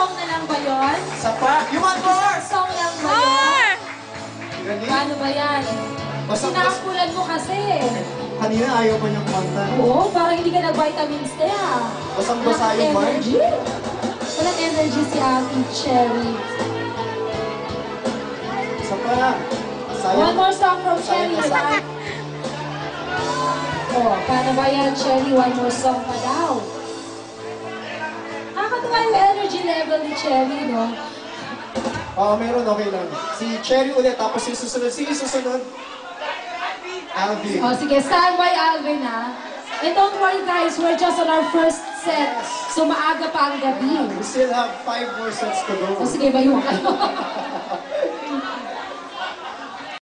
song na lang ba yun? Isa pa. You want more? Song lang ba yun? Gani? Paano ba yan? Sinakapulan mo kasi. Kanina ayaw pa niyang kumanta. Oo, parang hindi ka nag-vitamins na yan. Basang-basa yung Marge. energy. Walang energy si Ate Cherry. Isa pa. Sayang. One more song from Sayang Cherry. na sayang. Oh, paano ba yan, Cherry? One more song pa daw. Nakakatuwa yung energy level ni Cherry, no? Oo, meron, okay lang. Si Cherry ulit, tapos yung susunod. Sige, susunod. Alvin. Oh, sige, stand by Alvin, ha? And don't worry, guys, we're just on our first set. So, maaga pa ang gabi. We still have 5 more sets to go. O, sige, bayuhan kayo.